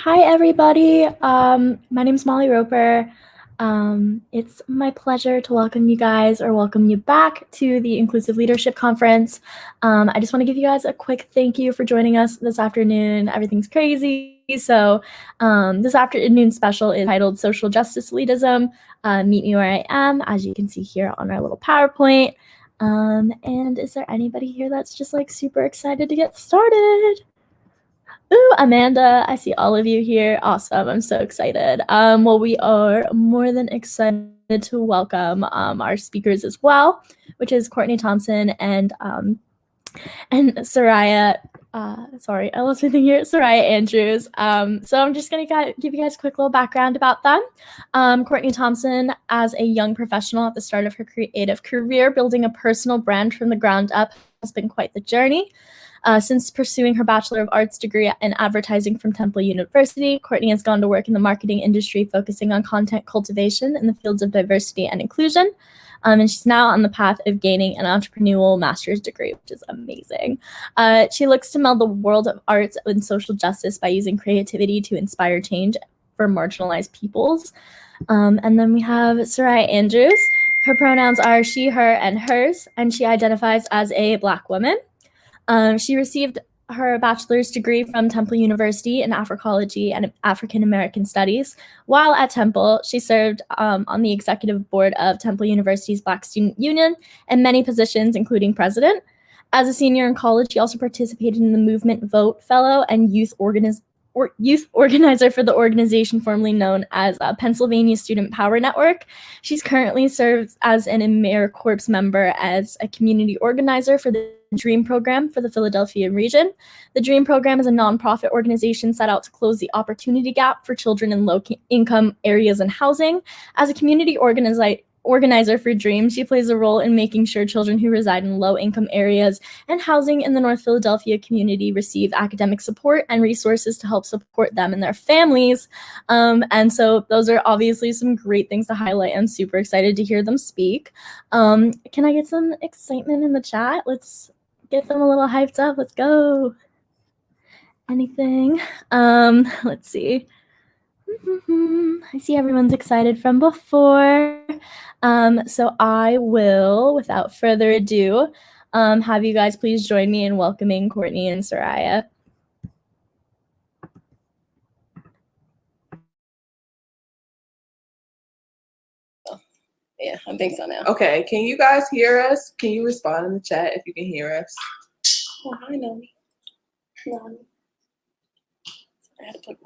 Hi, everybody. My name's Molly Roper. It's my pleasure to welcome you guys or welcome you back to the Inclusive Leadership Conference. I just want to give you guys a quick thank you for joining us this afternoon. Everything's crazy. So this afternoon special is titled Social Justice Elitism. Meet me where I am, as you can see here on our little PowerPoint. And is there anybody here that's just like super excited to get started? Ooh, Amanda, I see all of you here. Awesome. I'm so excited. Well, we are more than excited to welcome our speakers as well, which is Kourtney Thompson and Sariyah. Sorry, I lost my thing here. Sariyah Andrews. So I'm just going to give you guys a quick little background about them. Kourtney Thompson, as a young professional at the start of her creative career, building a personal brand from the ground up has been quite the journey. Since pursuing her Bachelor of Arts degree in advertising from Temple University, Kourtney has gone to work in the marketing industry, focusing on content cultivation in the fields of diversity and inclusion. And she's now on the path of gaining an entrepreneurial master's degree, which is amazing. She looks to meld the world of arts and social justice by using creativity to inspire change for marginalized peoples. And then we have Sariyah Andrews. Her pronouns are she, her, and hers, and she identifies as a Black woman. She received her bachelor's degree from Temple University in Africology and African American Studies. While at Temple, she served on the executive board of Temple University's Black Student Union and many positions, including president. As a senior in college, she also participated in the Movement Vote Fellow and youth organizer for the organization formerly known as Pennsylvania Student Power Network. She's currently serves as an AmeriCorps member as a community organizer for the DREAM program for the Philadelphia region. The DREAM program is a nonprofit organization set out to close the opportunity gap for children in low-income areas and housing. As a community organizer for DREAM, she plays a role in making sure children who reside in low-income areas and housing in the North Philadelphia community receive academic support and resources to help support them and their families. And so those are obviously some great things to highlight. I'm super excited to hear them speak. Can I get some excitement in the chat? Let's get them a little hyped up. Let's go. Anything? Let's see. I see everyone's excited from before. So I will, without further ado, have you guys please join me in welcoming Kourtney and Sariyah. Yeah, I think so now. Okay, can you guys hear us? Can you respond in the chat if you can hear us? Oh, hi, Nomi.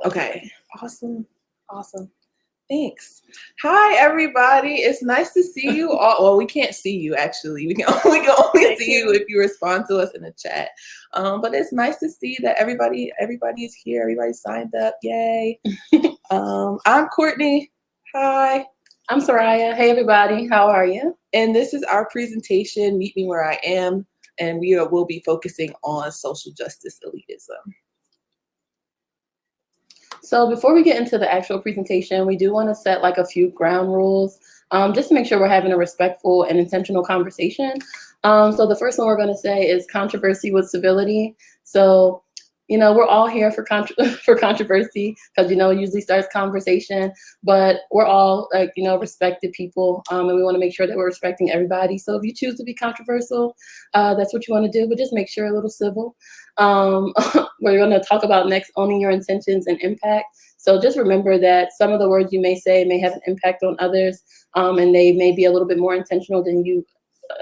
Okay, awesome. Thanks. Hi, everybody. It's nice to see you all. Well, we can't see you, actually. We can only see you if you respond to us in the chat. But it's nice to see that everybody is here. Everybody signed up. Yay. I'm Kourtney. Hi. I'm Sariyah. Hey, everybody. How are you? And this is our presentation, Meet Me Where I Am. And we'll be focusing on social justice elitism. So before we get into the actual presentation, we do want to set like a few ground rules just to make sure we're having a respectful and intentional conversation. So the first one we're going to say is controversy with civility. So, you know, we're all here for controversy because, you know, it usually starts conversation, but we're all like, you know, respected people and we want to make sure that we're respecting everybody. So if you choose to be controversial, that's what you want to do, but just make sure a little civil. We're going to talk about next owning your intentions and impact. So just remember that some of the words you may say may have an impact on others and they may be a little bit more intentional than you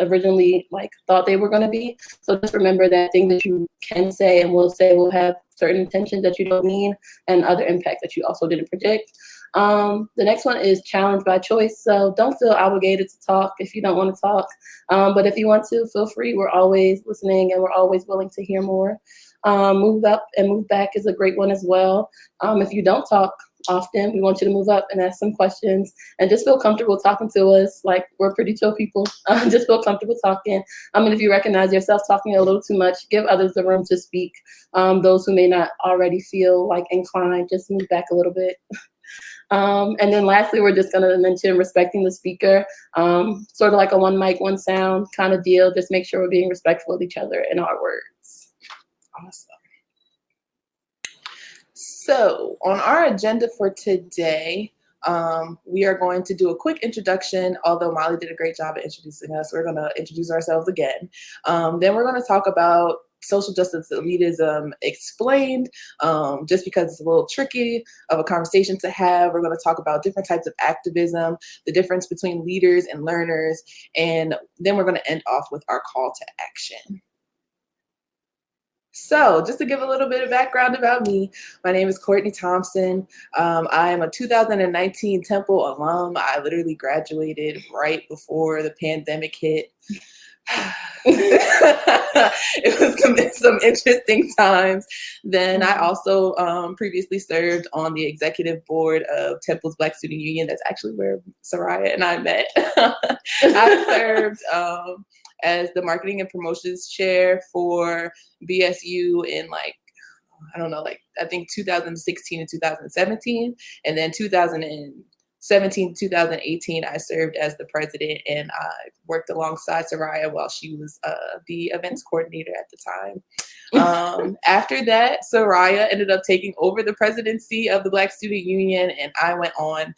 originally thought they were going to be. So just remember that things that you can say and will say will have certain intentions that you don't mean and other impacts that you also didn't predict. The next one is challenge by choice. So don't feel obligated to talk if you don't want to talk. But if you want to, feel free. We're always listening and we're always willing to hear more. Move up and move back is a great one as well. If you don't talk often, we want you to move up and ask some questions and just feel comfortable talking to us. Like, we're pretty chill people. Just feel comfortable talking. I mean, if you recognize yourself talking a little too much, give others the room to speak. Those who may not already feel like inclined, just move back a little bit. And then lastly, we're just going to mention respecting the speaker, sort of like a one mic, one sound kind of deal. Just make sure we're being respectful of each other in our words. Awesome. So on our agenda for today, we are going to do a quick introduction. Although Molly did a great job at introducing us, we're going to introduce ourselves again. Then we're going to talk about social justice elitism explained, just because it's a little tricky of a conversation to have. We're going to talk about different types of activism, the difference between leaders and learners, and then we're going to end off with our call to action. So just to give a little bit of background about me, my name is Kourtney Thompson. I am a 2019 Temple alum. I literally graduated right before the pandemic hit. It was some interesting times. Then I also previously served on the executive board of Temple's Black Student Union. That's actually where Sariyah and I met. I served as the marketing and promotions chair for BSU in I think 2016 and 2017. And then 2017, 2018, I served as the president, and I worked alongside Sariyah while she was the events coordinator at the time. After that, Sariyah ended up taking over the presidency of the Black Student Union, and I went on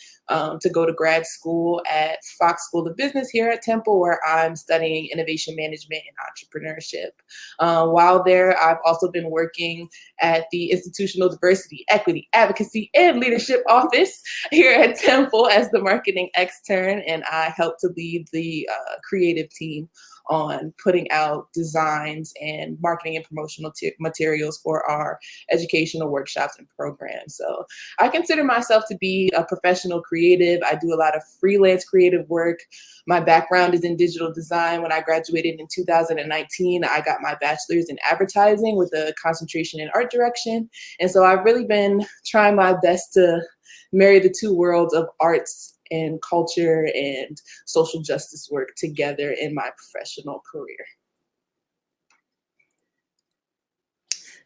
to go to grad school at Fox School of Business here at Temple, where I'm studying innovation management and entrepreneurship. While there, I've also been working at the Institutional Diversity, Equity, Advocacy, and Leadership Office here at Temple as the marketing extern, and I help to lead the creative team on putting out designs and marketing and promotional materials for our educational workshops and programs. So I consider myself to be a professional creative. I do a lot of freelance creative work. My background is in digital design. When I graduated in 2019, I got my bachelor's in advertising with a concentration in art direction. And so I've really been trying my best to marry the two worlds of arts and culture and social justice work together in my professional career.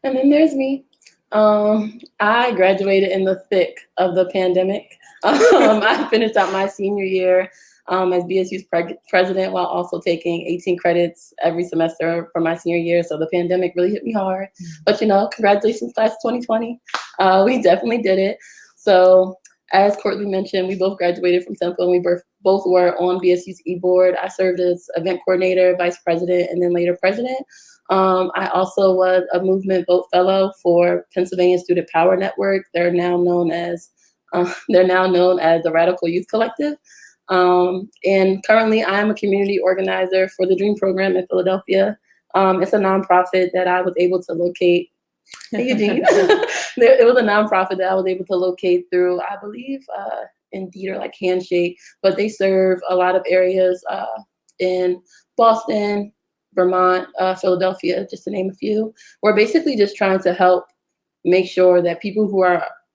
And then there's me. I graduated in the thick of the pandemic. I finished out my senior year as BSU's president while also taking 18 credits every semester for my senior year. So the pandemic really hit me hard. But congratulations, class 2020. We definitely did it. So as Courtney mentioned, we both graduated from Temple, and we both were on BSU's e-board. I served as event coordinator, vice president, and then later president. I also was a movement vote fellow for Pennsylvania Student Power Network. They're now known as the Radical Youth Collective. And currently, I'm a community organizer for the Dream Program in Philadelphia. It's a nonprofit that I was able to locate. Hey, Eugene. It was a nonprofit that I was able to locate through, I believe, Indeed or like Handshake, but they serve a lot of areas in Boston, Vermont, Philadelphia, just to name a few. We're basically just trying to help make sure that people who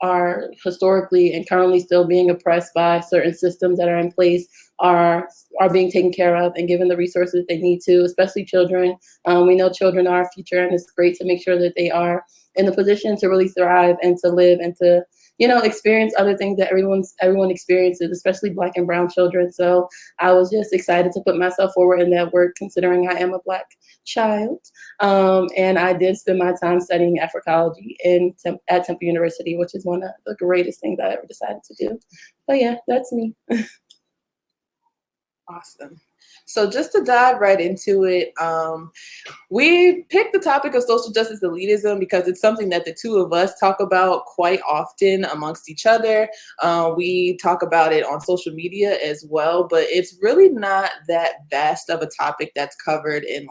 are historically and currently still being oppressed by certain systems that are in place are being taken care of and given the resources they need to, especially children. We know children are our future, and it's great to make sure that they are in a position to really thrive and to live and to, experience other things that everyone experiences, especially Black and brown children. So I was just excited to put myself forward in that work, considering I am a Black child. And I did spend my time studying Africology at Temple University, which is one of the greatest things I ever decided to do. But yeah, that's me. Awesome. So just to dive right into it, we picked the topic of social justice elitism because it's something that the two of us talk about quite often amongst each other. We talk about it on social media as well, but it's really not that vast of a topic that's covered in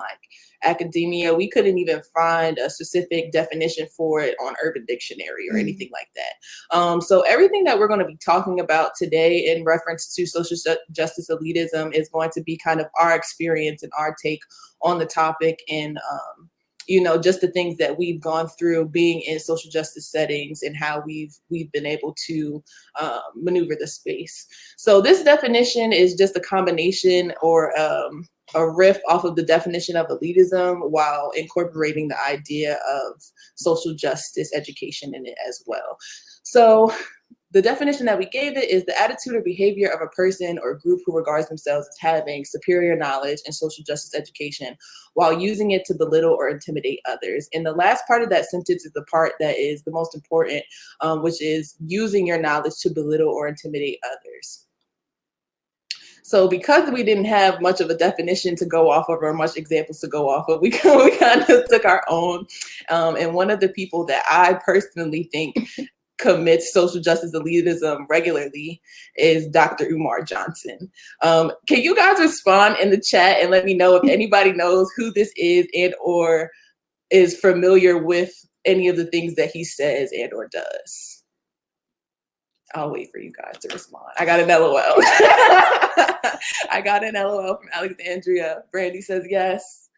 academia. We couldn't even find a specific definition for it on Urban Dictionary or anything like that. So everything that we're going to be talking about today in reference to social justice elitism is going to be kind of our experience and our take on the topic, and just the things that we've gone through being in social justice settings and how we've been able to maneuver the space. So this definition is just a combination or a riff off of the definition of elitism while incorporating the idea of social justice education in it as well. So the definition that we gave it is the attitude or behavior of a person or group who regards themselves as having superior knowledge and social justice education while using it to belittle or intimidate others. And the last part of that sentence is the part that is the most important, which is using your knowledge to belittle or intimidate others. So because we didn't have much of a definition to go off of or much examples to go off of, we kind of took our own. And one of the people that I personally think commits social justice elitism regularly is Dr. Umar Johnson. Can you guys respond in the chat and let me know if anybody knows who this is and or is familiar with any of the things that he says and or does? I'll wait for you guys to respond. I got an LOL. I got an LOL from Alexandria. Brandy says yes.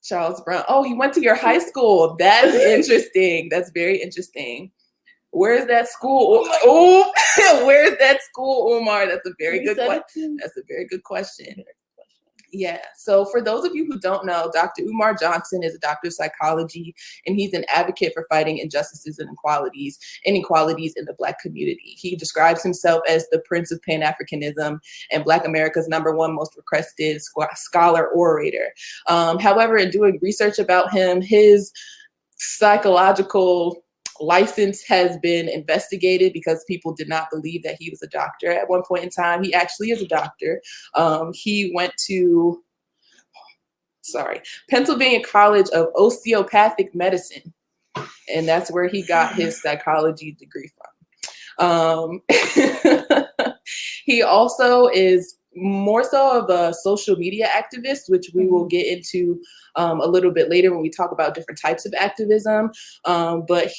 Charles Brown. Oh, he went to your high school. That's interesting. That's very interesting. Where's that school? Oh, where's that school, Umar? That's a very good question. That's a very good question. Yeah. So for those of you who don't know, Dr. Umar Johnson is a doctor of psychology, and he's an advocate for fighting injustices and inequalities in the Black community. He describes himself as the Prince of Pan-Africanism and Black America's #1 most requested scholar orator. However, in doing research about him, his psychological license has been investigated because people did not believe that he was a doctor at one point in time. He actually is a doctor. He went to, Pennsylvania College of Osteopathic Medicine, and that's where he got his psychology degree from. He also is more so of a social media activist, which we will get into a little bit later when we talk about different types of activism. But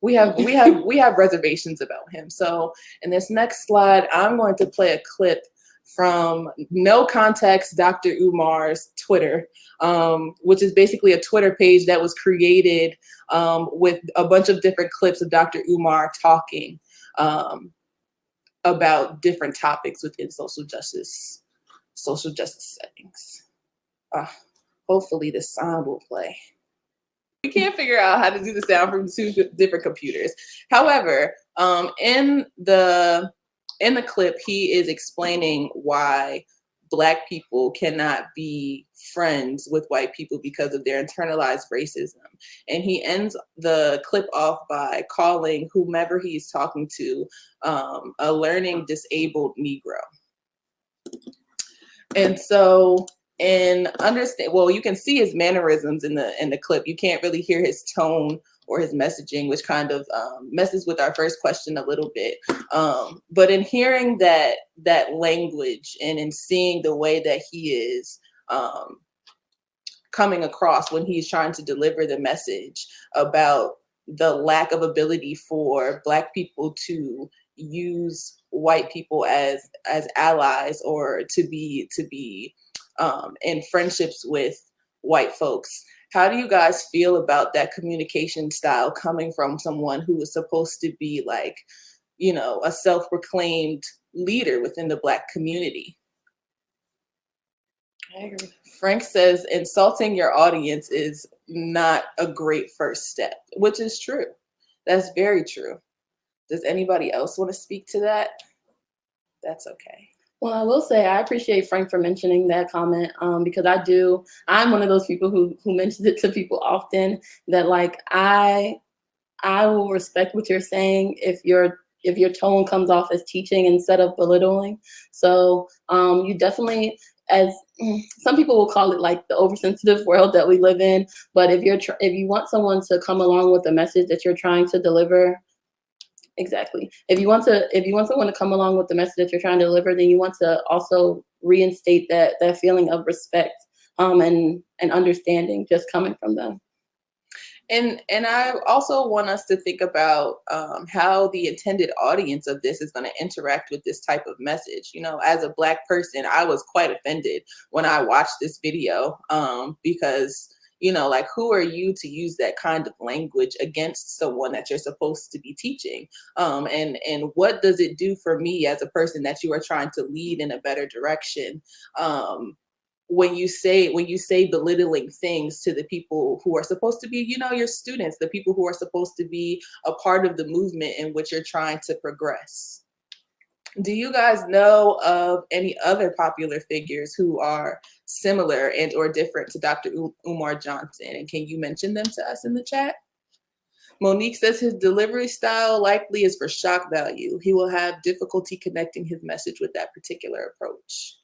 we have reservations about him. So in this next slide, I'm going to play a clip from No Context Dr. Umar's Twitter, which is basically a Twitter page that was created with a bunch of different clips of Dr. Umar talking about different topics within social justice settings. Hopefully the sound will play. We can't figure out how to do the sound from 2 different computers. However, in the clip, he is explaining why Black people cannot be friends with white people because of their internalized racism. And he ends the clip off by calling whomever he's talking to a learning disabled Negro. And so, you can see his mannerisms in the clip. You can't really hear his tone or his messaging, which kind of messes with our first question a little bit. But in hearing that language and in seeing the way that he is coming across when he's trying to deliver the message about the lack of ability for Black people to use white people as allies or to be in friendships with white folks. How do you guys feel about that communication style coming from someone who was supposed to be like, a self-proclaimed leader within the Black community? I agree. Frank says insulting your audience is not a great first step, which is true. That's very true. Does anybody else want to speak to that? That's okay. Well, I will say I appreciate Frank for mentioning that comment because I'm one of those people who mentions it to people often, that like I will respect what you're saying if your tone comes off as teaching instead of belittling. So you definitely, as some people will call it like the oversensitive world that we live in, but if you want someone to come along with the message that you're trying to deliver, exactly. If you want someone to come along with the message that you're trying to deliver, then you want to also reinstate that feeling of respect and understanding just coming from them. And I also want us to think about how the intended audience of this is going to interact with this type of message. As a Black person, I was quite offended when I watched this video because like, who are you to use that kind of language against someone that you're supposed to be teaching? And what does it do for me as a person that you are trying to lead in a better direction? when you say belittling things to the people who are supposed to be, your students, the people who are supposed to be a part of the movement in which you're trying to progress. Do you guys know of any other popular figures who are similar and or different to Dr. Umar Johnson? And can you mention them to us in the chat? Monique says his delivery style likely is for shock value. He will have difficulty connecting his message with that particular approach.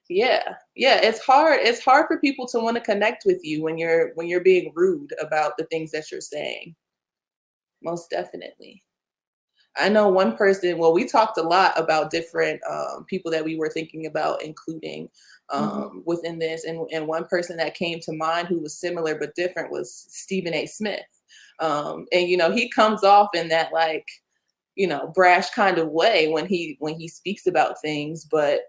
Yeah, it's hard. It's hard for people to want to connect with you when you're being rude about the things that you're saying. Most definitely. I know one person, well, we talked a lot about different people that we were thinking about including within this. And one person that came to mind who was similar but different was Stephen A. Smith. And, he comes off in that brash kind of way when he speaks about things. But,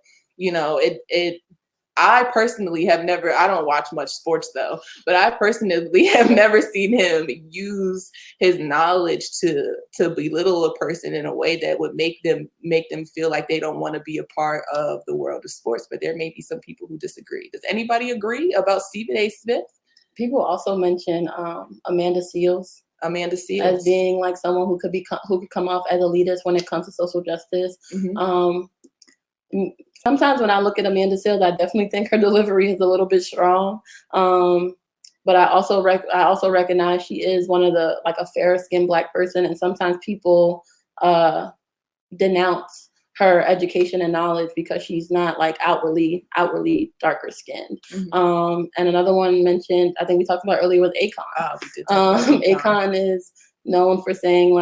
I personally have never, I don't watch much sports though, but I personally have never seen him use his knowledge to belittle a person in a way that would make them feel like they don't want to be a part of the world of sports. But there may be some people who disagree. Does anybody agree about Stephen A. Smith? People also mention Amanda Seales. As being like someone who could come off as elitist when it comes to social justice. Sometimes when I look at Amanda Seales, I definitely think her delivery is a little bit strong. But I also recognize she is one of a fair-skinned Black person, and sometimes people denounce her education and knowledge because she's not outwardly darker skinned. And another one mentioned, I think we talked about earlier, was Akon. We did talk about Akon. Akon is known for saying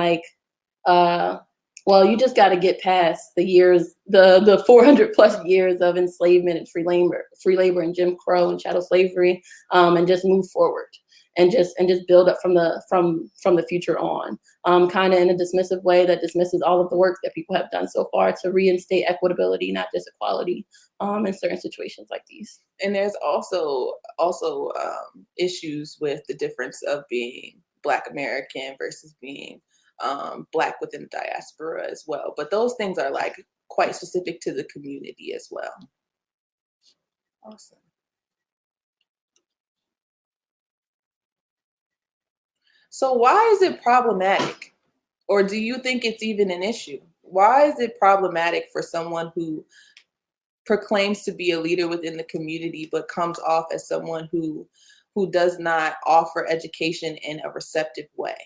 well, you just got to get past the years, the 400 plus years of enslavement and free labor and Jim Crow and chattel slavery, and just move forward and just build up from the future on, kind of in a dismissive way that dismisses all of the work that people have done so far to reinstate equitability, not just equality, in certain situations like these. And there's also issues with the difference of being Black American versus being Black within the diaspora as well. But those things are quite specific to the community as well. Awesome. So why is it problematic? Or do you think it's even an issue? Why is it problematic for someone who proclaims to be a leader within the community but comes off as someone who does not offer education in a receptive way?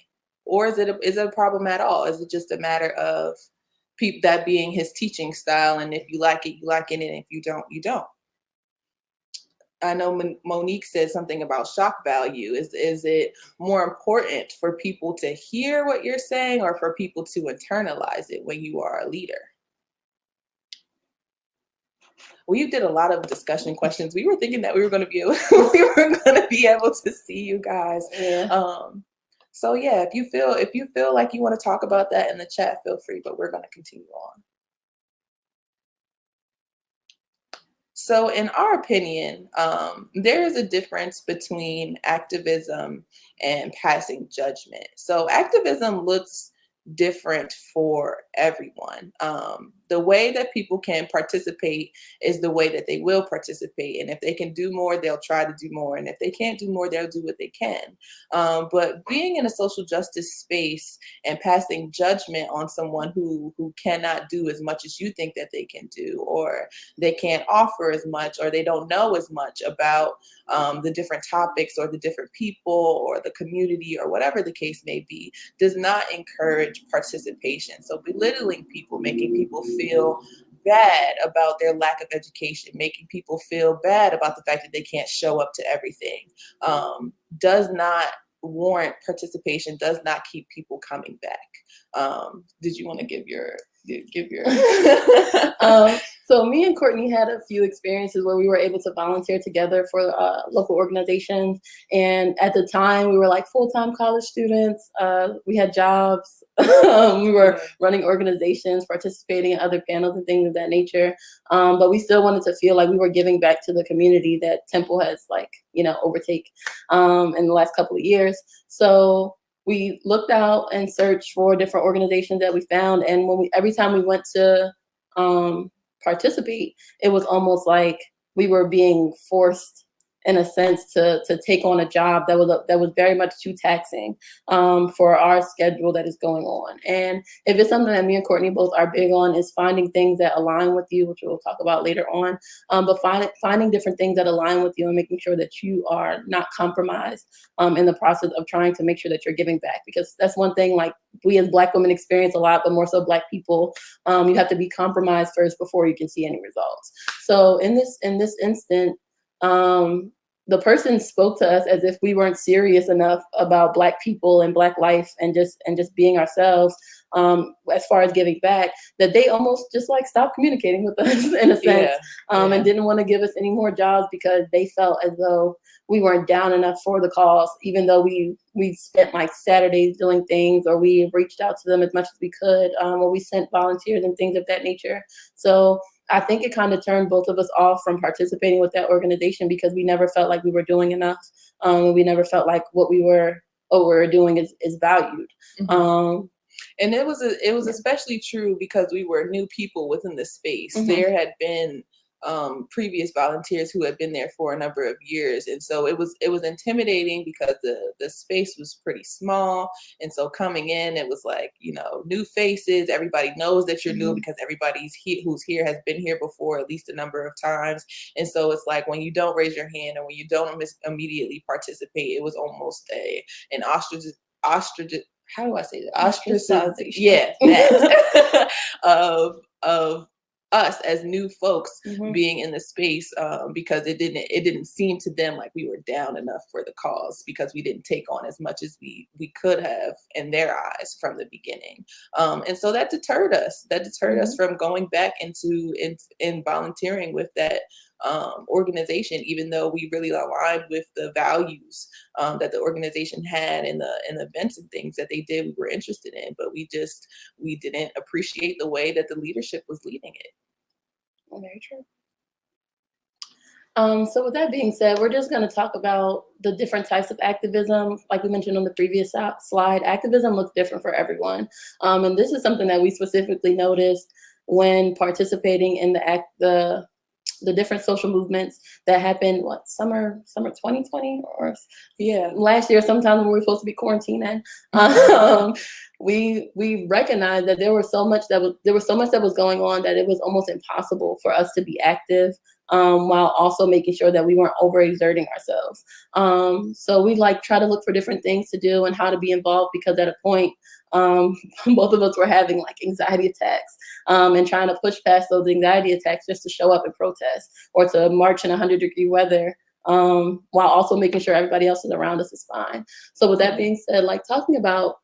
Or is it a problem at all? Is it just a matter of that being his teaching style, and if you like it, you like it, and if you don't, you don't? I know Monique said something about shock value. Is it more important for people to hear what you're saying or for people to internalize it when you are a leader? We did a lot of discussion questions. We were thinking that we were going to be able to see you guys. Yeah. So yeah, if you feel like you want to talk about that in the chat, feel free, but we're going to continue on. So in our opinion, there is a difference between activism and passing judgment. So activism looks different for everyone. The way that people can participate is the way that they will participate. And if they can do more, they'll try to do more. And if they can't do more, they'll do what they can. But being in a social justice space and passing judgment on someone who cannot do as much as you think that they can do, or they can't offer as much, or they don't know as much about the different topics or the different people or the community or whatever the case may be, does not encourage participation. So belittling people, making people feel bad about their lack of education, making people feel bad about the fact that they can't show up to everything, does not warrant participation, does not keep people coming back. Did you want to give your So me and Courtney had a few experiences where we were able to volunteer together for local organizations. And at the time, we were full-time college students. We had jobs. We were running organizations, participating in other panels and things of that nature. But we still wanted to feel like we were giving back to the community that Temple has overtake in the last couple of years. So we looked out and searched for different organizations that we found. And every time we went to participate, it was almost like we were being forced, in a sense, to take on a job that was very much too taxing for our schedule that is going on. And if it's something that me and Courtney both are big on, is finding things that align with you, which we'll talk about later on, but finding different things that align with you and making sure that you are not compromised in the process of trying to make sure that you're giving back. Because that's one thing, like, we as Black women experience a lot, but more so Black people, you have to be compromised first before you can see any results. So in this instant, the person spoke to us as if we weren't serious enough about Black people and Black life and just being ourselves, as far as giving back, that they almost just like stopped communicating with us in a sense, and didn't want to give us any more jobs because they felt as though we weren't down enough for the cause, even though we spent like Saturdays doing things, or we reached out to them as much as we could, or we sent volunteers and things of that nature. So I think it kind of turned both of us off from participating with that organization because we never felt like we were doing enough. We never felt like what we were doing is valued. Mm-hmm. And it was especially true because we were new people within the space. Mm-hmm. There had been previous volunteers who had been there for a number of years, and so it was intimidating because the space was pretty small, and so coming in, it was like, you know, new faces. Everybody knows that you're new because everybody's who's here has been here before at least a number of times, and so it's like when you don't raise your hand and when you don't immediately participate, it was almost an ostrich. How do I say that? Ostracization. Yeah, that of us as new folks being in the space, because it didn't seem to them like we were down enough for the cause because we didn't take on as much as we could have in their eyes from the beginning, and so that deterred us. Us from going back into volunteering with that organization, even though we really aligned with the values that the organization had and the events and things that they did we were interested in, but we didn't appreciate the way that the leadership was leading it. Very true. So with that being said, we're just going to talk about the different types of activism. Like we mentioned on the previous slide, activism looks different for everyone. And this is something that we specifically noticed when participating in the different social movements that happened, summer 2020 or last year, sometime when we were supposed to be quarantining. We recognized that there was so much that was going on that it was almost impossible for us to be active, while also making sure that we weren't overexerting ourselves. So we try to look for different things to do and how to be involved, because at a point, both of us were having anxiety attacks, and trying to push past those anxiety attacks just to show up and protest or to march in 100-degree weather, while also making sure everybody else is around us is fine. So with that being said, talking about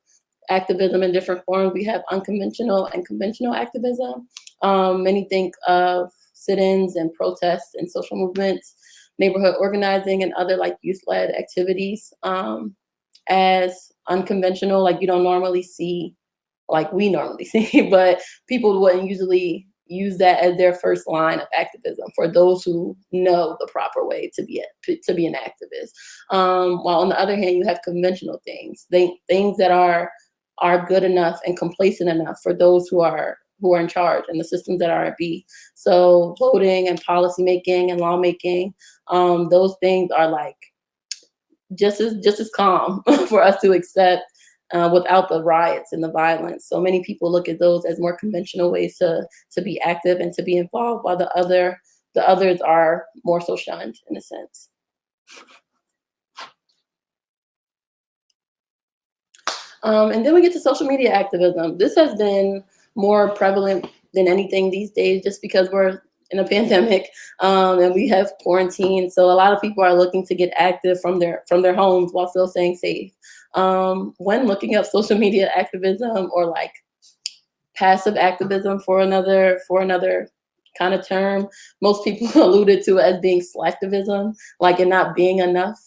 activism in different forms, we have unconventional and conventional activism. Many think of sit-ins and protests and social movements, neighborhood organizing, and other youth-led activities as unconventional, you don't normally see, we normally see, but people wouldn't usually use that as their first line of activism for those who know the proper way to be an activist. While on the other hand, you have conventional things that are good enough and complacent enough for those who are in charge and the systems that are at B. So voting and policy making and lawmaking, those things are just as calm for us to accept, without the riots and the violence. So many people look at those as more conventional ways to be active and to be involved, while the others are more so shunned in a sense. And then we get to social media activism. This has been more prevalent than anything these days, just because we're in a pandemic, and we have quarantine. So a lot of people are looking to get active from their homes while still staying safe. When looking up social media activism, or passive activism for another kind of term, most people alluded to it as being slacktivism, it not being enough.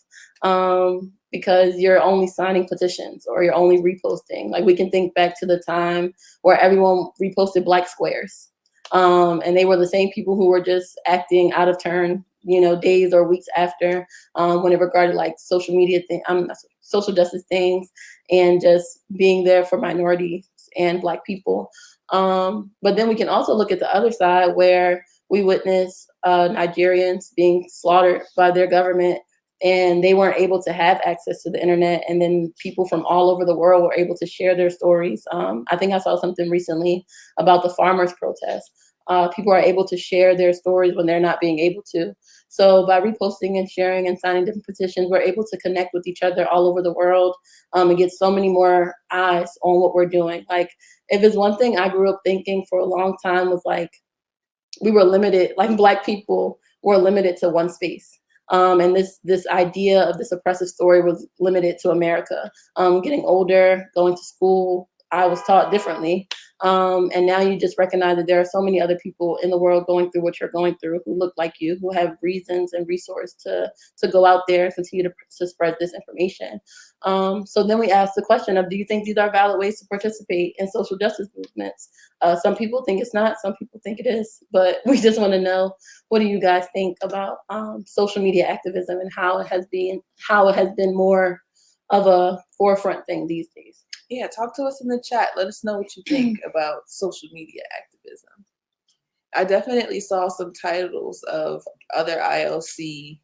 Because you're only signing petitions or you're only reposting. We can think back to the time where everyone reposted Black squares. And they were the same people who were just acting out of turn, days or weeks after, when it regarded social media social justice things, and just being there for minorities and Black people. But then we can also look at the other side, where we witnessed Nigerians being slaughtered by their government, and they weren't able to have access to the internet. And then people from all over the world were able to share their stories. I think I saw something recently about the farmers' protest. People are able to share their stories when they're not being able to. So by reposting and sharing and signing different petitions, we're able to connect with each other all over the world, and get so many more eyes on what we're doing. Like, if it's one thing I grew up thinking for a long time was like, we were limited, like Black people were limited to one space. And this idea of this oppressive story was limited to America. Getting older, going to school, I was taught differently. And now you just recognize that there are so many other people in the world going through what you're going through, who look like you, who have reasons and resources to go out there and continue to spread this information. So then we ask the question of, do you think these are valid ways to participate in social justice movements? Some people think it's not, some people think it is, but we just want to know, what do you guys think about social media activism and how it has been more of a forefront thing these days? Yeah, talk to us in the chat. Let us know what you think about social media activism. I definitely saw some titles of other ILC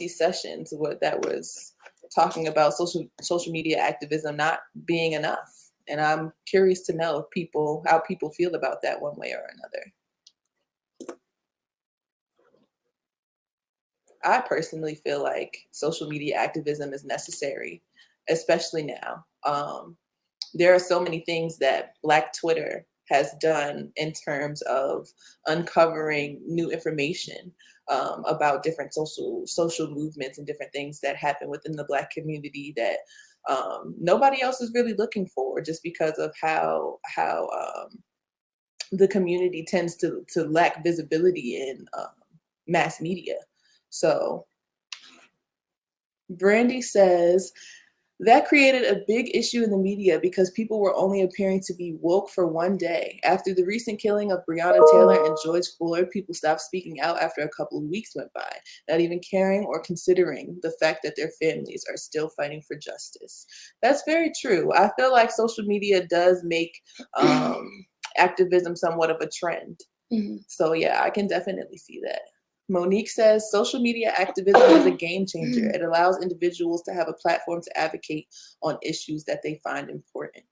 sessions that was talking about social media activism not being enough. And I'm curious to know how people feel about that one way or another. I personally feel like social media activism is necessary, especially now. There are so many things that Black Twitter has done in terms of uncovering new information about different social movements and different things that happen within the Black community that nobody else is really looking for, just because of how the community tends to lack visibility in mass media. So Brandy says, that created a big issue in the media because people were only appearing to be woke for one day. After the recent killing of Breonna Taylor and George Floyd, people stopped speaking out after a couple of weeks went by, not even caring or considering the fact that their families are still fighting for justice. That's very true. I feel like social media does make activism somewhat of a trend. Mm-hmm. So yeah, I can definitely see that. Monique says, social media activism is a game changer. It allows individuals to have a platform to advocate on issues that they find important.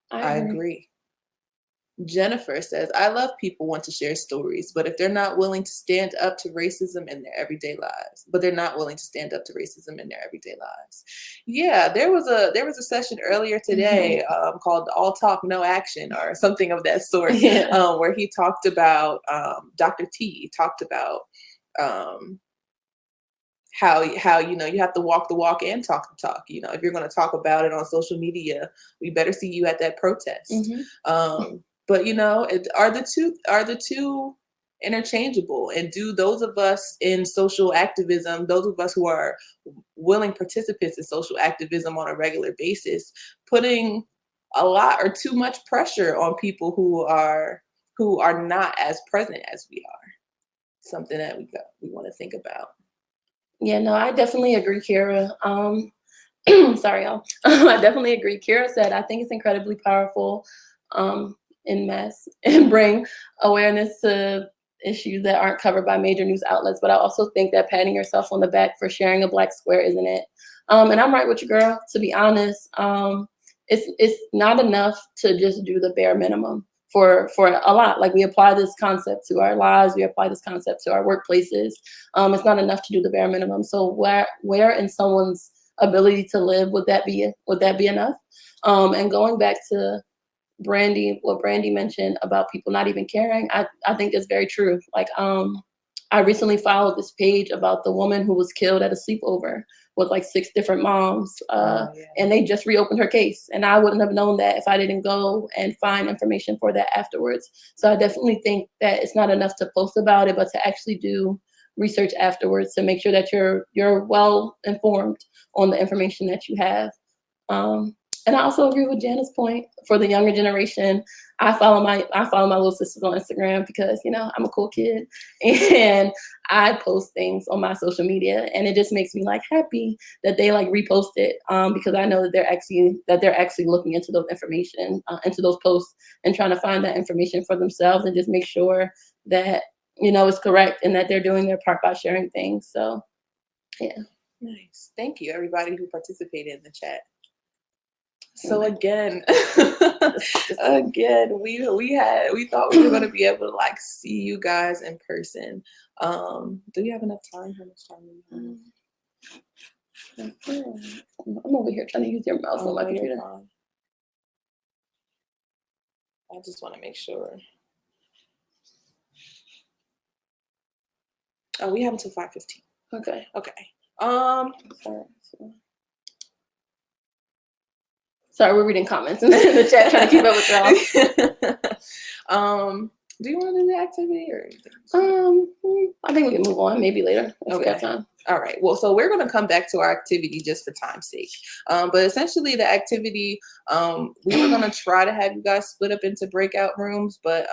I agree. Jennifer says, I love people want to share stories, but if they're not willing to stand up to racism in their everyday lives, Yeah, there was a session earlier today called All Talk, No Action, or something of that sort, where he talked about, Dr. T talked about how you have to walk the walk and talk the talk. You know, if you're going to talk about it on social media, we better see you at that protest. But are the two interchangeable? And do those of us in social activism, those of us who are willing participants in social activism on a regular basis, putting a lot or too much pressure on people who are not as present as we are? Something that we want to think about. Yeah, no, I definitely agree, Kira. Sorry, y'all. I definitely agree. Kira said, I think it's incredibly powerful in mass and bring awareness to issues that aren't covered by major news outlets. But I also think that patting yourself on the back for sharing a Black square isn't it. And I'm right with you, girl. To be honest, it's not enough to just do the bare minimum for a lot. Like, we apply this concept to our lives, we apply this concept to our workplaces. It's not enough to do the bare minimum. So where in someone's ability to live would that be enough? And going back to what Brandy mentioned about people not even caring, I think it's very true. Like, I recently followed this page about the woman who was killed at a sleepover with like 6 different moms, and they just reopened her case. And I wouldn't have known that if I didn't go and find information for that afterwards. So I definitely think that it's not enough to post about it, but to actually do research afterwards to make sure that you're well informed on the information that you have. And I also agree with Jana's point for the younger generation. I follow my little sisters on Instagram because, you know, I'm a cool kid and I post things on my social media, and it just makes me like happy that they like repost it because I know that they're actually looking into those information, into those posts and trying to find that information for themselves and just make sure that, you know, it's correct and that they're doing their part by sharing things. So, yeah. Nice. Thank you, everybody who participated in the chat. So again, we thought we were going to be able to like see you guys in person. Do we have enough time? How much time do we have? I'm over here trying to use your mouse on my computer. I just want to make sure. Oh, we have until 5:15. Okay. Sorry, we're reading comments in the chat, trying to keep up with y'all. Do you want to do the activity or anything? I think we can move on, maybe later if we have time. All right. Well, so we're going to come back to our activity just for time's sake. But essentially the activity, we were going to try to have you guys split up into breakout rooms, but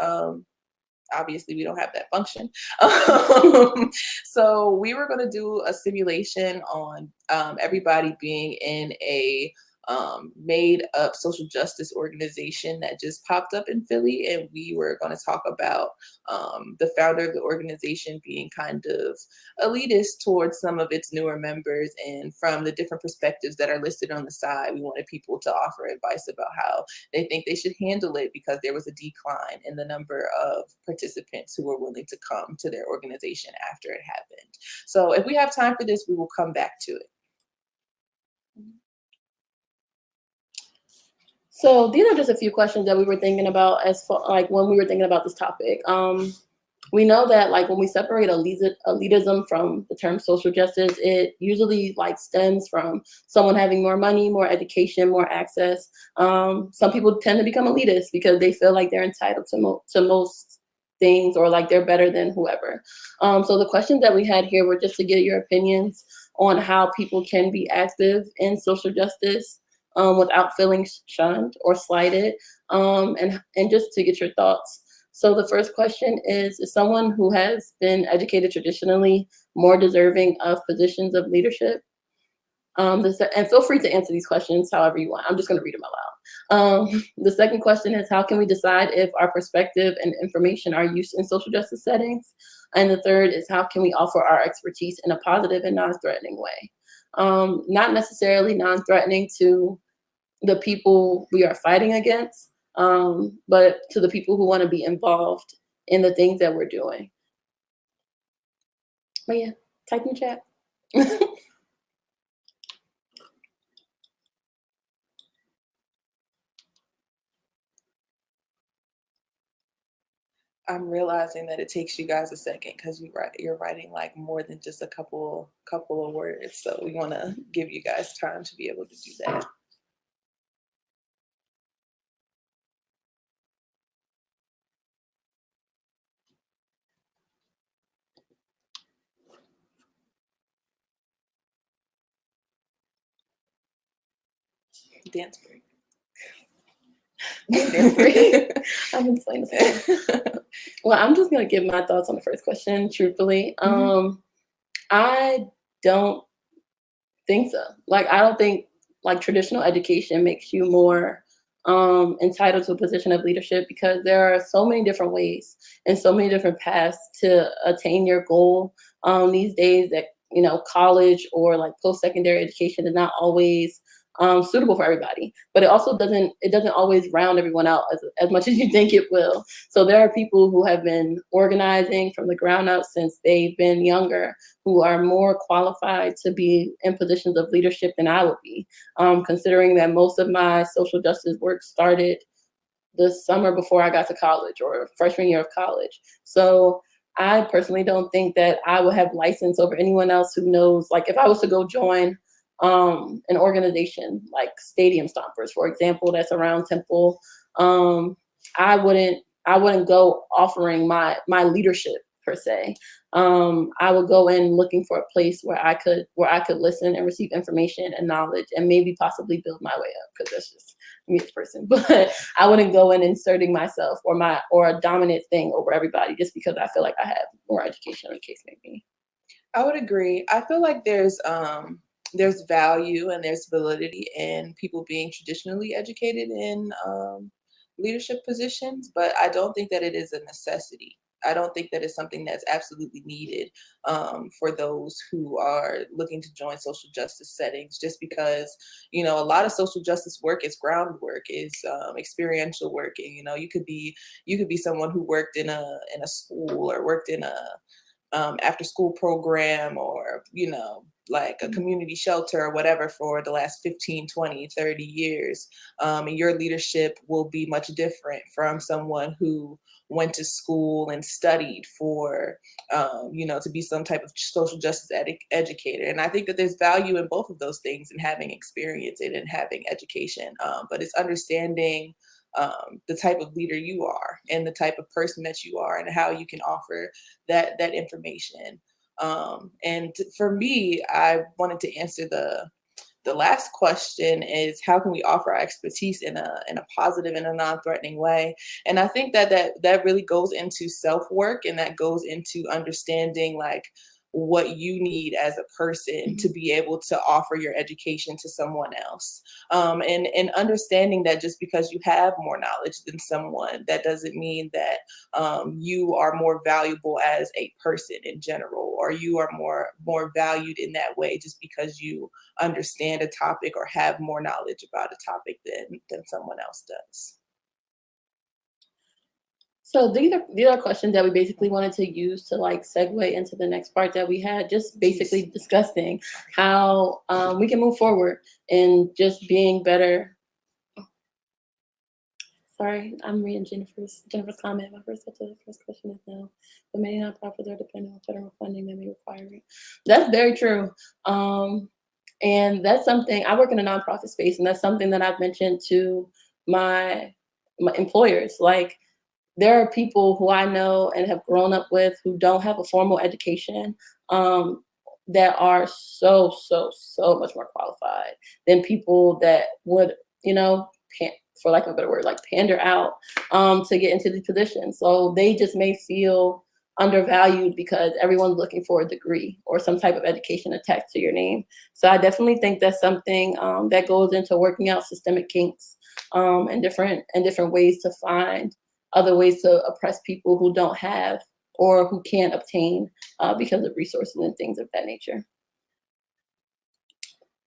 obviously we don't have that function. So we were going to do a simulation on everybody being in a made up social justice organization that just popped up in Philly, and we were going to talk about the founder of the organization being kind of elitist towards some of its newer members, and from the different perspectives that are listed on the side, we wanted people to offer advice about how they think they should handle it, because there was a decline in the number of participants who were willing to come to their organization after it happened. So if we have time for this, we will come back to it. So these are just a few questions that we were thinking about as far, like when we were thinking about this topic. We know that like when we separate elitism from the term social justice, it usually like stems from someone having more money, more education, more access. Some people tend to become elitist because they feel like they're entitled to most things, or like they're better than whoever. So the questions that we had here were just to get your opinions on how people can be active in social justice without feeling shunned or slighted, and just to get your thoughts. So the first question is someone who has been educated traditionally more deserving of positions of leadership? And feel free to answer these questions however you want. I'm just going to read them out loud. The second question is, how can we decide if our perspective and information are used in social justice settings? And the third is, how can we offer our expertise in a positive and non-threatening way? Not necessarily non-threatening to the people we are fighting against, but to the people who want to be involved in the things that we're doing. But yeah, type in the chat. I'm realizing that it takes you guys a second because you're writing like more than just a couple of words. So we want to give you guys time to be able to do that. Dance break. Dance break. I'm explaining something. Well, I'm just gonna give my thoughts on the first question, truthfully. I don't think so. Like, I don't think like traditional education makes you more entitled to a position of leadership, because there are so many different ways and so many different paths to attain your goal these days, that, you know, college or like post-secondary education is not always suitable for everybody, but it also doesn't always round everyone out as much as you think it will. So there are people who have been organizing from the ground up since they've been younger, who are more qualified to be in positions of leadership than I would be, considering that most of my social justice work started the summer before I got to college, or freshman year of college. So I personally don't think that I would have license over anyone else who knows, like if I was to go join an organization like Stadium Stompers, for example, that's around Temple, I wouldn't go offering my leadership per se. I would go in looking for a place where I could listen and receive information and knowledge and maybe possibly build my way up, because that's just me as a person. But I wouldn't go in inserting myself or a dominant thing over everybody just because I feel like I have more education, or the case may be. I would agree. I feel like there's value and there's validity in people being traditionally educated in leadership positions, but I don't think that it is a necessity. I don't think that it's something that's absolutely needed for those who are looking to join social justice settings, just because, a lot of social justice work is groundwork, is experiential work. And, you could be someone who worked in a school or worked in a after school program, or, like a community shelter or whatever for the last 15, 20, 30 years. And your leadership will be much different from someone who went to school and studied for, to be some type of social justice educator. And I think that there's value in both of those things, and having experience in and having education. But it's understanding the type of leader you are and the type of person that you are and how you can offer that information. And for me, I wanted to answer the last question is, how can we offer our expertise in a positive and a non-threatening way? And I think that really goes into self-work, and that goes into understanding like what you need as a person to be able to offer your education to someone else. And understanding that just because you have more knowledge than someone, that doesn't mean that you are more valuable as a person in general, or you are more valued in that way just because you understand a topic or have more knowledge about a topic than someone else does. So these are questions that we basically wanted to use to like segue into the next part that we had, just basically discussing how we can move forward in just being better. Sorry, I'm reading Jennifer's comment. My first question is no, but many nonprofits are dependent on federal funding that may require it. That's very true. And that's something, I work in a nonprofit space, and that's something that I've mentioned to my employers. Like, there are people who I know and have grown up with who don't have a formal education that are so much more qualified than people that would, for lack of a better word, like pander out to get into the position. So they just may feel undervalued because everyone's looking for a degree or some type of education attached to your name. So I definitely think that's something that goes into working out systemic kinks and different ways to find other ways to oppress people who don't have or who can't obtain because of resources and things of that nature.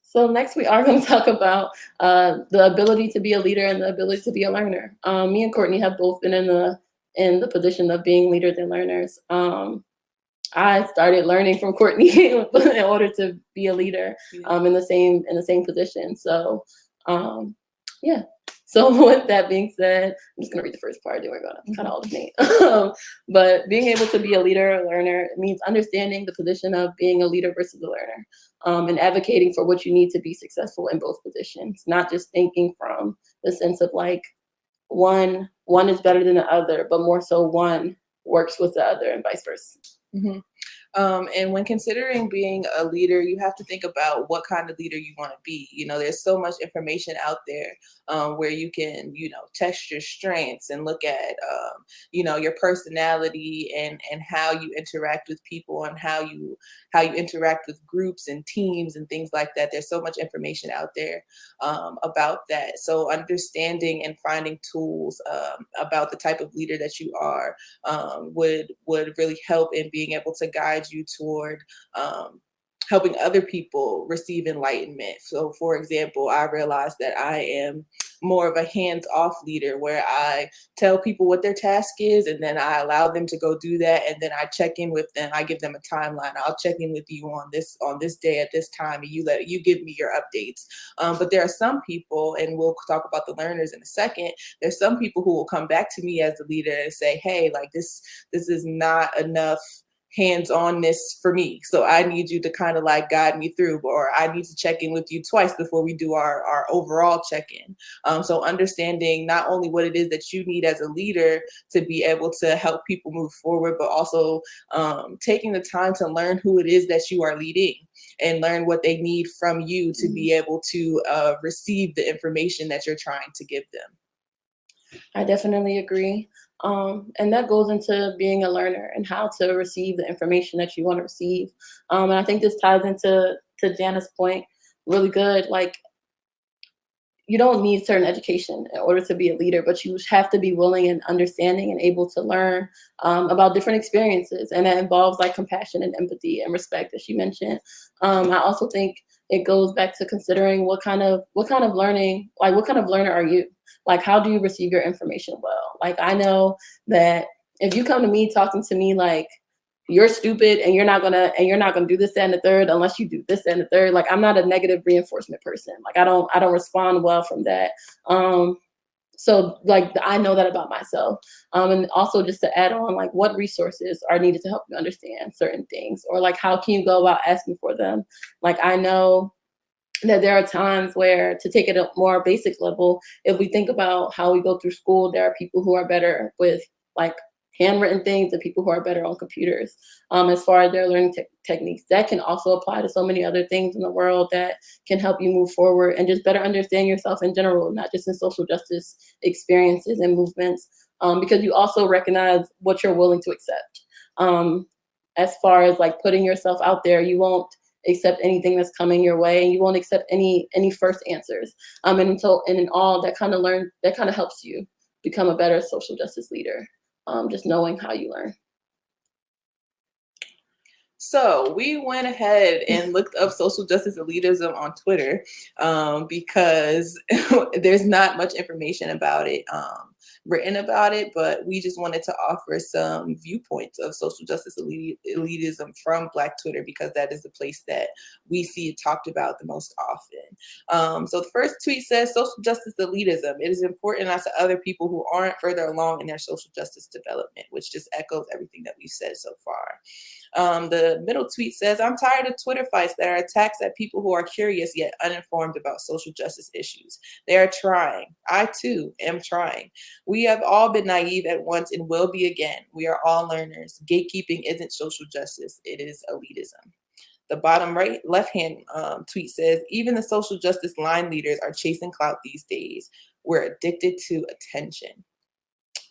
So next we are going to talk about the ability to be a leader and the ability to be a learner. Me and Courtney have both been in the position of being leaders and learners. I started learning from Courtney in order to be a leader in the same position. So yeah. So with that being said, I'm just going to read the first part, then we're going to kind of alternate. But being able to be a leader or learner means understanding the position of being a leader versus a learner, and advocating for what you need to be successful in both positions, not just thinking from the sense of like one is better than the other, but more so one works with the other and vice versa. Mm-hmm. And when considering being a leader, you have to think about what kind of leader you want to be. There's so much information out there where you can, test your strengths and look at, your personality and how you interact with people and how you interact with groups and teams and things like that. There's so much information out there about that. So understanding and finding tools about the type of leader that you are would really help in being able to guide you toward helping other people receive enlightenment. So for example, I realized that I am more of a hands-off leader where I tell people what their task is and then I allow them to go do that, and then I check in with them. I give them a timeline. I'll check in with you on this day at this time, and you give me your updates. But there are some people, and we'll talk about the learners in a second, there's some people who will come back to me as the leader and say, hey, like this is not enough hands-onness for me. So I need you to kind of like guide me through, or I need to check in with you twice before we do our overall check-in. So understanding not only what it is that you need as a leader to be able to help people move forward, but also taking the time to learn who it is that you are leading and learn what they need from you to be able to receive the information that you're trying to give them. I definitely agree. And that goes into being a learner and how to receive the information that you want to receive. And I think this ties into Jana's point really good. Like, you don't need certain education in order to be a leader, but you have to be willing and understanding and able to learn about different experiences. And that involves like compassion and empathy and respect, as you mentioned. I also think it goes back to considering what kind of learning, like what kind of learner are you? Like, how do you receive your information well? Like, I know that if you come to me talking to me like, you're stupid and you're not gonna do this, that, and the third unless you do this, that, and the third. Like, I'm not a negative reinforcement person. Like, I don't respond well from that. So like, I know that about myself. And also just to add on, like, what resources are needed to help you understand certain things, or like, how can you go about asking for them? Like, I know that there are times where, to take it a more basic level, if we think about how we go through school, there are people who are better with like handwritten things and people who are better on computers as far as their learning techniques. That can also apply to so many other things in the world that can help you move forward and just better understand yourself in general, not just in social justice experiences and movements, because you also recognize what you're willing to accept. As far as like putting yourself out there, you won't accept anything that's coming your way, and you won't accept any first answers. And in all, that kind of helps you become a better social justice leader. Just knowing how you learn. So we went ahead and looked up social justice elitism on Twitter because there's not much information about it written about it, but we just wanted to offer some viewpoints of social justice elitism from Black Twitter, because that is the place that we see it talked about the most often. So the first tweet says, social justice elitism. It is important as to other people who aren't further along in their social justice development, which just echoes everything that we've said so far. The middle tweet says, I'm tired of Twitter fights that are attacks at people who are curious yet uninformed about social justice issues. They are trying. I too am trying. We have all been naive at once and will be again. We are all learners. Gatekeeping isn't social justice. It is elitism. The bottom right, left-hand tweet says, even the social justice line leaders are chasing clout these days. We're addicted to attention.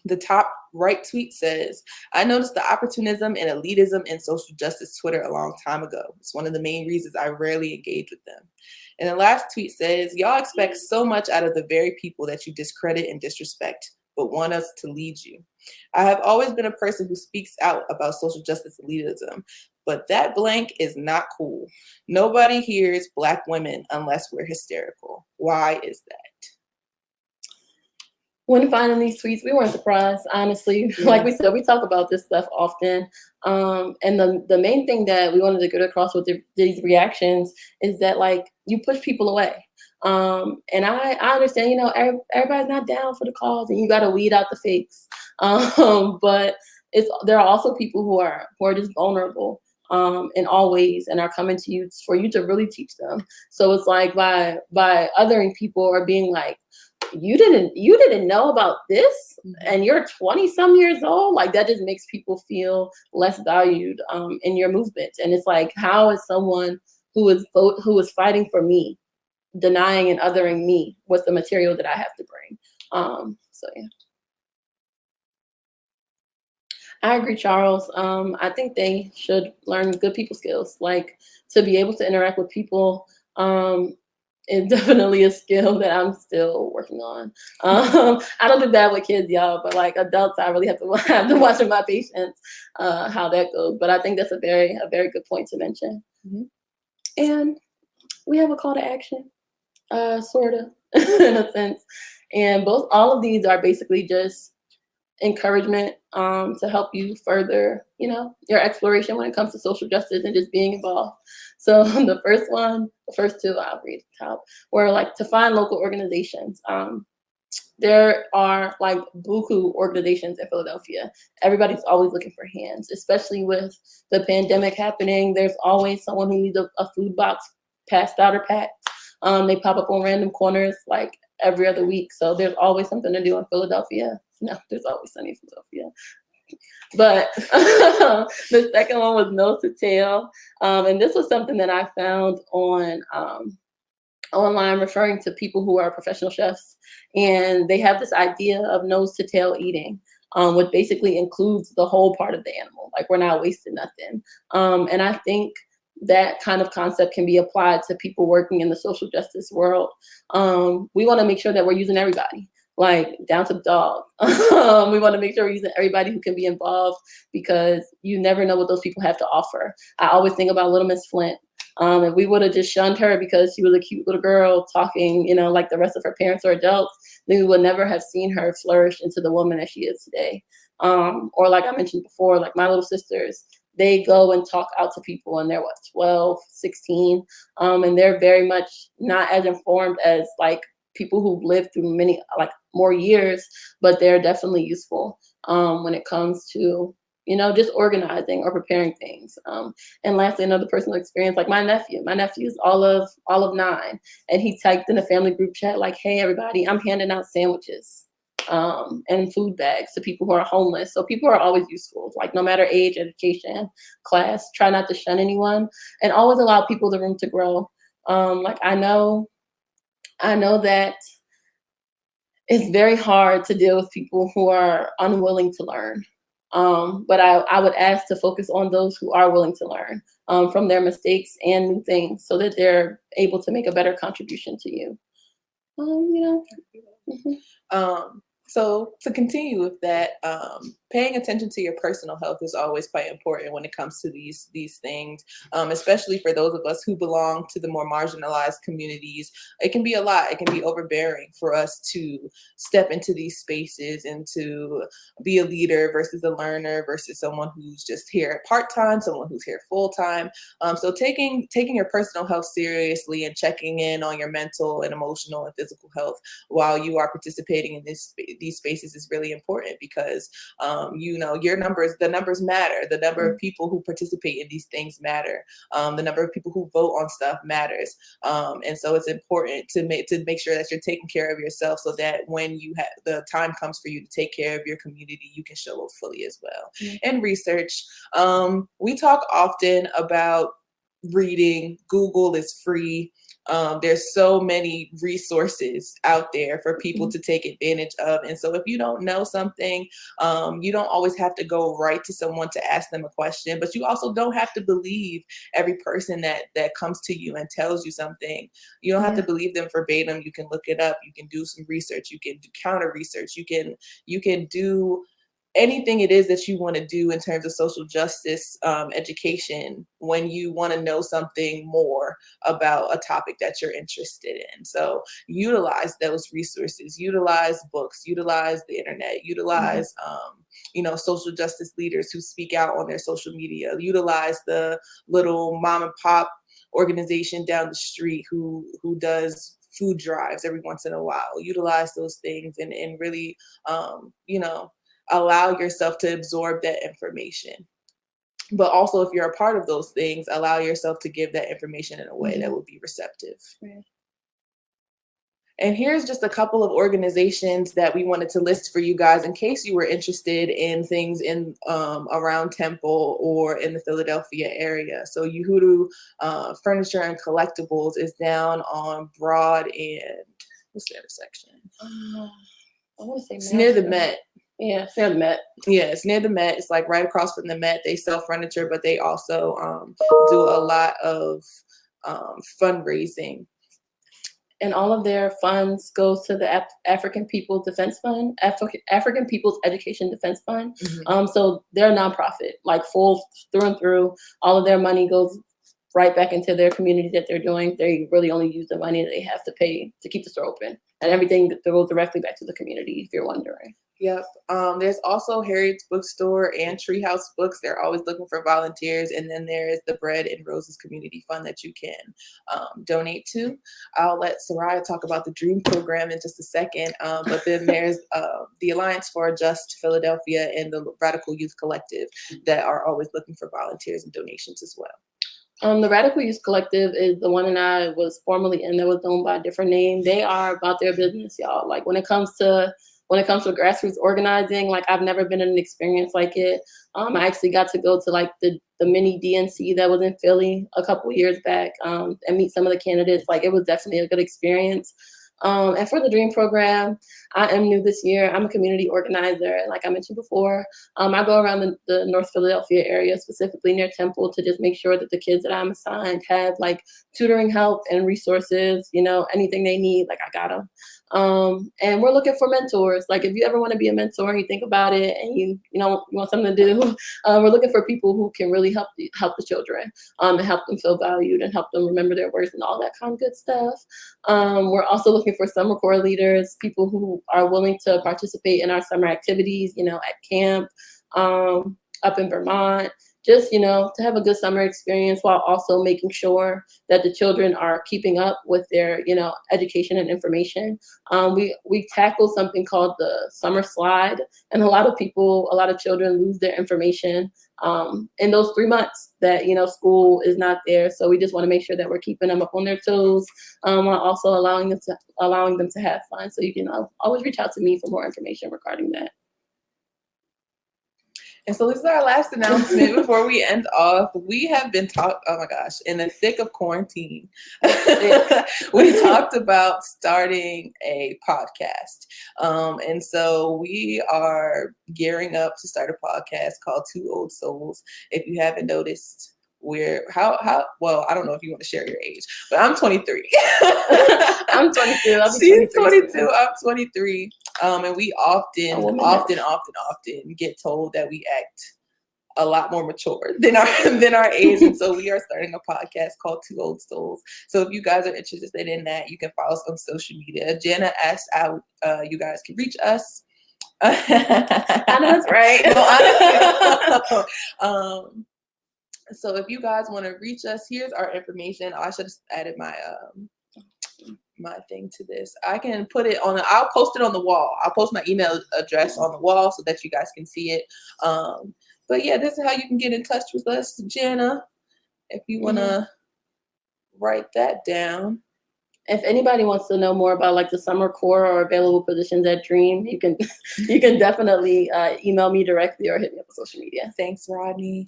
The top right tweet says, I noticed the opportunism and elitism in social justice Twitter a long time ago. It's one of the main reasons I rarely engage with them. And the last tweet says, y'all expect so much out of the very people that you discredit and disrespect, but want us to lead you. I have always been a person who speaks out about social justice elitism, but that blank is not cool. Nobody hears Black women unless we're hysterical. Why is that? When finding these tweets, we weren't surprised, honestly. Yeah. Like we said, we talk about this stuff often. And the main thing that we wanted to get across with these reactions is that, like, you push people away. And I understand, you know, everybody's not down for the cause and you got to weed out the fakes. But there are also people who are just vulnerable in all ways and are coming to you for you to really teach them. So it's like by othering people or being like, you didn't know about this and you're 20 some years old, like that just makes people feel less valued in your movement. And it's like, how is someone who is fighting for me denying and othering me with the material that I have to bring? So yeah, I agree, Charles. I think they should learn good people skills, like to be able to interact with people. It's definitely a skill that I'm still working on. I don't do bad with kids, y'all, but like adults, I really have to watch my patience, how that goes. But I think that's a very good point to mention. Mm-hmm. And we have a call to action, sort of, in a sense. And all of these are basically just encouragement to help you further, you know, your exploration when it comes to social justice and just being involved. So the first two I'll read at the top were like to find local organizations. there are like buku organizations in Philadelphia. Everybody's always looking for hands, especially with the pandemic happening. There's always someone who needs a food box passed out or packed. They pop up on random corners like every other week. So there's always something to do in Philadelphia. No, there's always sunny in Philadelphia. But the second one was nose to tail. And this was something that I found on online, referring to people who are professional chefs. And they have this idea of nose to tail eating, which basically includes the whole part of the animal. Like, we're not wasting nothing. And I think that kind of concept can be applied to people working in the social justice world. We want to make sure that we're using everybody, like down to the dog. We want to make sure we're using everybody who can be involved, because you never know what those people have to offer. I always think about Little Miss Flint. If we would have just shunned her because she was a cute little girl talking, like the rest of her parents or adults, then we would never have seen her flourish into the woman that she is today. Or like I mentioned before, like my little sisters, they go and talk out to people, and they're 12, 16, and they're very much not as informed as like people who've lived through many, like more years, but they're definitely useful when it comes to just organizing or preparing things. And lastly, another personal experience, like my nephew's all of 9, and he typed in a family group chat like, "Hey everybody, I'm handing out sandwiches and food bags to people who are homeless." So people are always useful, like no matter age, education, class. Try not to shun anyone, and always allow people the room to grow. Like I know that it's very hard to deal with people who are unwilling to learn. But I would ask to focus on those who are willing to learn from their mistakes and new things, so that they're able to make a better contribution to you. So to continue with that, paying attention to your personal health is always quite important when it comes to these things, especially for those of us who belong to the more marginalized communities. It can be a lot. It can be overbearing for us to step into these spaces and to be a leader versus a learner versus someone who's just here part-time, someone who's here full-time. So taking your personal health seriously and checking in on your mental and emotional and physical health while you are participating in these spaces is really important, because the numbers matter. The number of people who participate in these things matter. The number of people who vote on stuff matters. And so it's important to make sure that you're taking care of yourself, so that when the time comes for you to take care of your community, you can show up fully as well. And research. We talk often about reading. Google is free. There's so many resources out there for people to take advantage of. And so if you don't know something, you don't always have to go right to someone to ask them a question, but you also don't have to believe every person that comes to you and tells you something. You don't have to believe them verbatim. You can look it up. You can do some research. You can do counter research. You can do anything it is that you want to do in terms of social justice education when you want to know something more about a topic that you're interested in. So utilize those resources, utilize books, utilize the internet, utilize social justice leaders who speak out on their social media, utilize the little mom and pop organization down the street who does food drives every once in a while. Utilize those things and really allow yourself to absorb that information. But also, if you're a part of those things, allow yourself to give that information in a way that would be receptive. Right. And here's just a couple of organizations that we wanted to list for you guys in case you were interested in things in around Temple or in the Philadelphia area. So Uhuru Furniture and Collectibles is down on Broad and what's the other section? I want to say it's near the Met. Yeah, it's near the Met. Yeah, it's near the Met. It's like right across from the Met. They sell furniture, but they also do a lot of fundraising. And all of their funds goes to the African People's Defense Fund, African People's Education Defense Fund. So they're a nonprofit, like full through and through. All of their money goes right back into their community that they're doing. They really only use the money that they have to pay to keep the store open. and everything that goes directly back to the community, if you're wondering. Yep. There's also Harriet's Bookstore and Treehouse Books. They're always looking for volunteers. And then there is the Bread and Roses Community Fund that you can donate to. I'll let Sariyah talk about the DREAM program in just a second. But then there's the Alliance for a Just Philadelphia and the Radical Youth Collective that are always looking for volunteers and donations as well. The Radical Youth Collective is the one that I was formerly in that was known by a different name. They are about their business, y'all. Like when it comes to grassroots organizing, like I've never been in an experience like it. I actually got to go to like the mini DNC that was in Philly a couple years back and meet some of the candidates. Like it was definitely a good experience. And for the DREAM program, I am new this year. I'm a community organizer. Like I mentioned before, I go around the North Philadelphia area, specifically near Temple, to just make sure that the kids that I'm assigned have like tutoring help and resources, you know, anything they need, like I got them. And we're looking for mentors. Like if you ever want to be a mentor and you think about it and you want something to do, we're looking for people who can really help the children and help them feel valued and help them remember their worth and all that kind of good stuff. We're also looking for summer corps leaders, people who are willing to participate in our summer activities, you know, at camp, up in Vermont, just, you know, to have a good summer experience while also making sure that the children are keeping up with their, you know, education and information. We tackle something called the summer slide, and a lot of children lose their information in those 3 months that, you know, school is not there. So we just want to make sure that we're keeping them up on their toes, while also allowing them to have fun. So you can always reach out to me for more information regarding that. And so this is our last announcement before we end off. We have been in the thick of quarantine. We talked about starting a podcast. And so we are gearing up to start a podcast called Two Old Souls. If you haven't noticed, well, I don't know if you want to share your age, but I'm 23. I'm 22. She's 22. I'm 23. And we often get told that we act a lot more mature than our age. And so we are starting a podcast called Two Old Souls. So if you guys are interested in that, you can follow us on social media. Jenna asked how you guys can reach us. I know that's right. No, honestly. So if you guys want to reach us, here's our information. I should have added my my thing to this. I can put it on. I'll post it on the wall. I'll post my email address on the wall so that you guys can see it. But yeah, this is how you can get in touch with us, Jenna. If you want to write that down. If anybody wants to know more about like the summer corps or available positions at DREAM, you can definitely email me directly or hit me up on social media. Thanks, Rodney.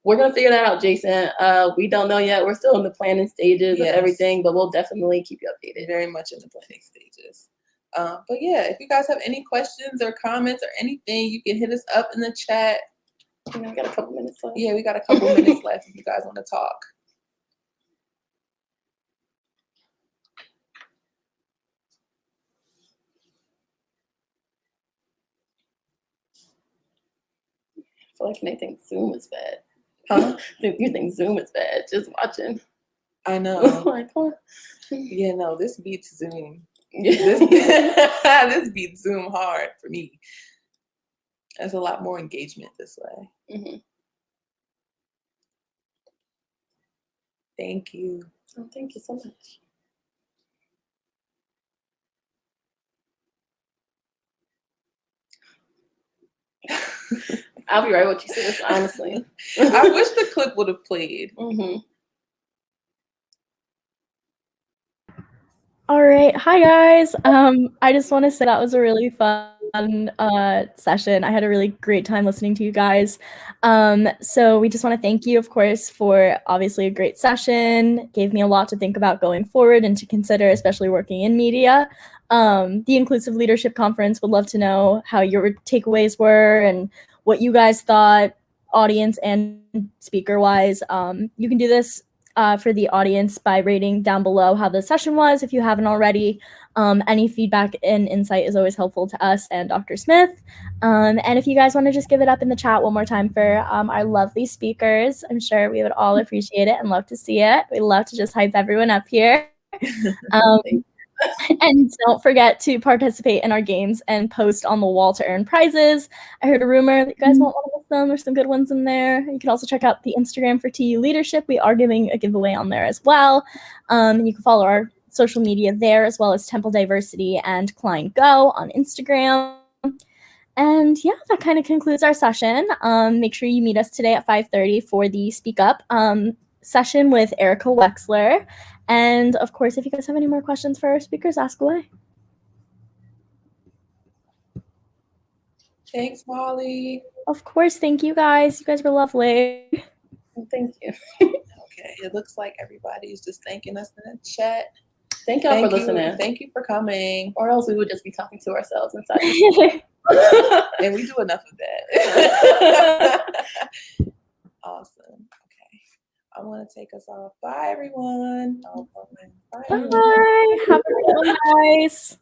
We're going to figure that out, Jason. We don't know yet. We're still in the planning stages of everything, but we'll definitely keep you updated. Very much in the planning stages. But yeah, if you guys have any questions or comments or anything, you can hit us up in the chat. We got a couple minutes left. Yeah, we got a couple minutes left if you guys want to talk. I feel like they think Zoom is bad. Huh? You think Zoom is bad just watching. I know. Like, huh? Yeah, no, this beats Zoom. This beats Zoom hard for me. There's a lot more engagement this way. Mm-hmm. Thank you. Oh, thank you so much. I'll be right with you, sis, honestly. I wish the clip would have played. Mm-hmm. All right. Hi, guys. I just want to say that was a really fun session. I had a really great time listening to you guys. So we just want to thank you, of course, for obviously a great session. Gave me a lot to think about going forward and to consider, especially working in media. The Inclusive Leadership Conference, would love to know how your takeaways were and what you guys thought, audience and speaker-wise. You can do this for the audience by rating down below how the session was if you haven't already. Any feedback and insight is always helpful to us and Dr. Smith. And if you guys want to just give it up in the chat one more time for our lovely speakers, I'm sure we would all appreciate it and love to see it. We love to just hype everyone up here. And don't forget to participate in our games and post on the wall to earn prizes. I heard a rumor that you guys won't want to miss them. There's some good ones in there. You can also check out the Instagram for TU Leadership. We are giving a giveaway on there as well. You can follow our social media there, as well as Temple Diversity and Klein Go on Instagram. And yeah, that kind of concludes our session. Make sure you meet us today at 5:30 for the Speak Up session with Erica Wexler. And of course, if you guys have any more questions for our speakers, ask away. Thanks, Molly. Of course, thank you guys. You guys were lovely. Thank you. Okay, it looks like everybody's just thanking us in the chat. Thank y'all for listening. Thank you for coming. Or else we would just be talking to ourselves inside. And we do enough of that. Awesome. Okay. I'm going to take us off. Bye, everyone. Bye. Have a good one, guys.